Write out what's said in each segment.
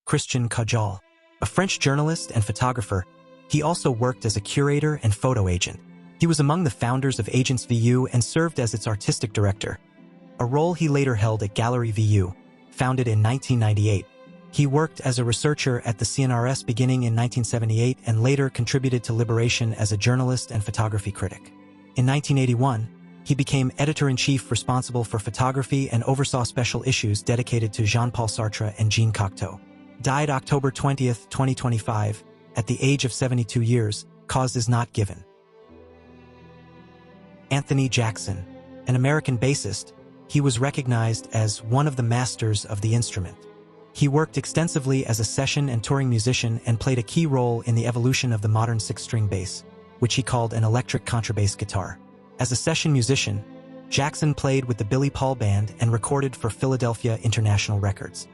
Christian Caujolle. A French journalist and photographer, he also worked as a curator and photo agent. He was among the founders of Agence VU and served as its artistic director, a role he later held at Gallery VU, founded in 1998. He worked as a researcher at the CNRS beginning in 1978 and later contributed to Liberation as a journalist and photography critic. In 1981, he became editor-in-chief responsible for photography and oversaw special issues dedicated to Jean-Paul Sartre and Jean Cocteau. Died October 20, 2025, at the age of 72 years, cause is not given. Anthony Jackson, an American bassist, he was recognized as one of the masters of the instrument. He worked extensively as a session and touring musician and played a key role in the evolution of the modern six-string bass, which he called an electric contrabass guitar. As a session musician, Jackson played with the Billy Paul Band and recorded for Philadelphia International Records.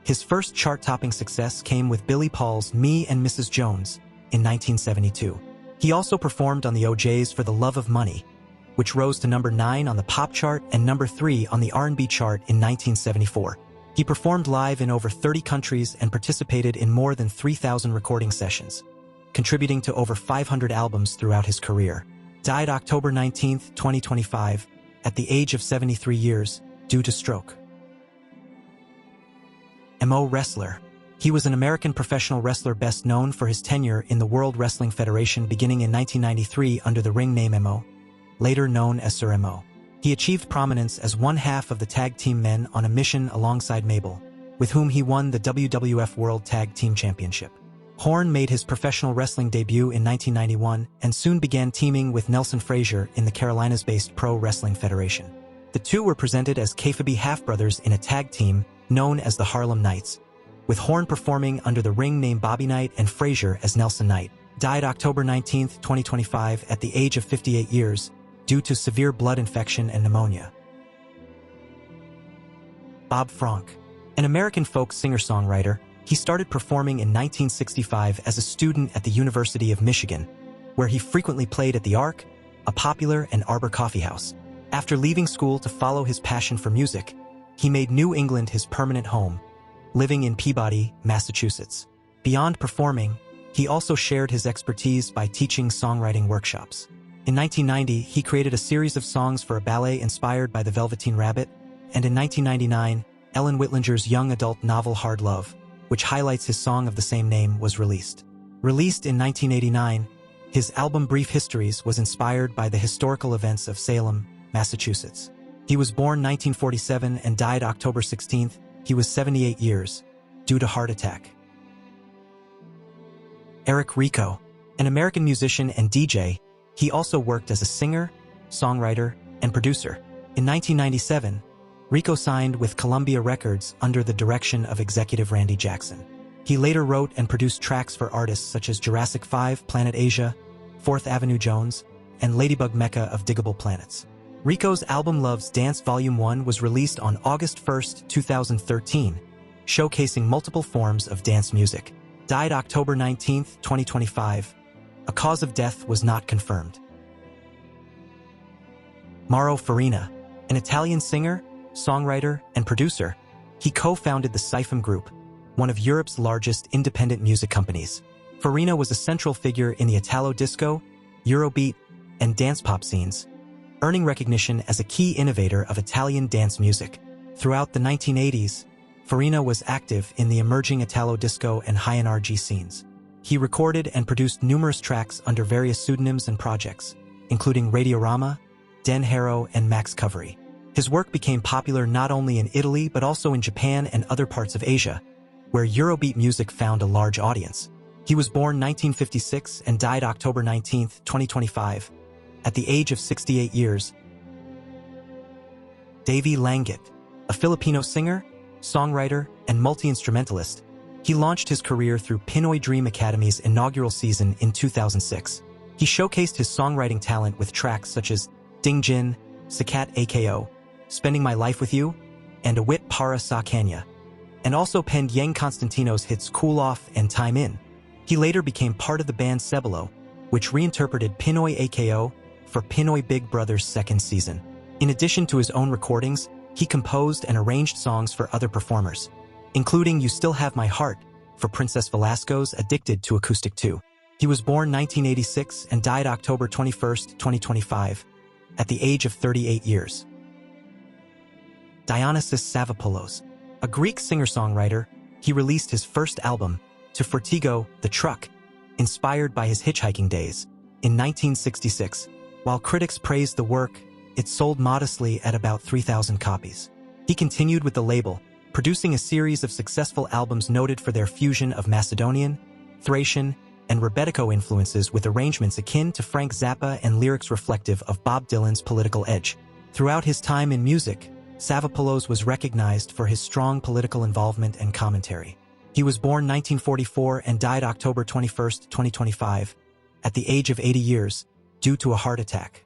His first chart-topping success came with Billy Paul's Me and Mrs. Jones in 1972. He also performed on the O'Jays for The Love of Money, which rose to number 9 on the pop chart and number 3 on the R&B chart in 1974. He performed live in over 30 countries and participated in more than 3,000 recording sessions, contributing to over 500 albums throughout his career. Died October 19, 2025, at the age of 73 years, due to stroke. Mo Wrestler. He was an American professional wrestler best known for his tenure in the World Wrestling Federation beginning in 1993 under the ring name Mo, later known as Sir Mo. He achieved prominence as one half of the Tag Team Men on a mission alongside Mabel, with whom he won the WWF World Tag Team Championship. Horn made his professional wrestling debut in 1991 and soon began teaming with Nelson Frazier in the Carolinas-based Pro Wrestling Federation. The two were presented as kayfabe half-brothers in a tag team known as the Harlem Knights, with Horn performing under the ring name Bobby Knight and Frazier as Nelson Knight. Died October 19, 2025 at the age of 58 years, due to severe blood infection and pneumonia. Bob Franke. An American folk singer-songwriter, he started performing in 1965 as a student at the University of Michigan, where he frequently played at the Ark, a popular and Arbor coffeehouse. After leaving school to follow his passion for music, he made New England his permanent home, living in Peabody, Massachusetts. Beyond performing, he also shared his expertise by teaching songwriting workshops. In 1990, he created a series of songs for a ballet inspired by the Velveteen Rabbit, and in 1999, Ellen Whitlinger's young adult novel Hard Love, which highlights his song of the same name, was released. Released in 1989, his album Brief Histories was inspired by the historical events of Salem, Massachusetts. He was born 1947 and died October 16. He was 78 years, due to heart attack. Erik Rico. An American musician and DJ, he also worked as a singer, songwriter, and producer. In 1997, Rico signed with Columbia Records under the direction of executive Randy Jackson. He later wrote and produced tracks for artists such as Jurassic 5, Planet Asia, 4th Avenue Jones, and Ladybug Mecca of Diggable Planets. Rico's album Love's Dance Volume 1 was released on August 1, 2013, showcasing multiple forms of dance music. Died October 19, 2025. A cause of death was not confirmed. Mauro Farina. An Italian singer, songwriter, and producer, he co-founded the Siphon Group, one of Europe's largest independent music companies. Farina was a central figure in the Italo disco, Eurobeat, and dance pop scenes, earning recognition as a key innovator of Italian dance music. Throughout the 1980s, Farina was active in the emerging Italo disco and high NRG scenes. He recorded and produced numerous tracks under various pseudonyms and projects, including Radiorama, Den Haro, and Max Covery. His work became popular not only in Italy but also in Japan and other parts of Asia, where Eurobeat music found a large audience. He was born 1956 and died October 19, 2025, at the age of 68 years. Davey Langit. A Filipino singer, songwriter, and multi-instrumentalist, he launched his career through Pinoy Dream Academy's inaugural season in 2006. He showcased his songwriting talent with tracks such as Ding Jin, Sikat AKO, Spending My Life With You, and Awit Para Sa Kanya, and also penned Yang Constantino's hits Cool Off and Time In. He later became part of the band Cebolo, which reinterpreted Pinoy AKO for Pinoy Big Brother's second season. In addition to his own recordings, he composed and arranged songs for other performers, including You Still Have My Heart, for Princess Velasco's Addicted to Acoustic 2. He was born 1986 and died October 21, 2025, at the age of 38 years. Dionysis Savvopoulos, a Greek singer-songwriter, he released his first album, To Fortigo, the Truck, inspired by his hitchhiking days, in 1966. While critics praised the work, it sold modestly at about 3,000 copies. He continued with the label, producing a series of successful albums noted for their fusion of Macedonian, Thracian, and Rebetiko influences with arrangements akin to Frank Zappa and lyrics reflective of Bob Dylan's political edge. Throughout his time in music, Savvopoulos was recognized for his strong political involvement and commentary. He was born 1944 and died October 21, 2025, at the age of 80 years, due to a heart attack.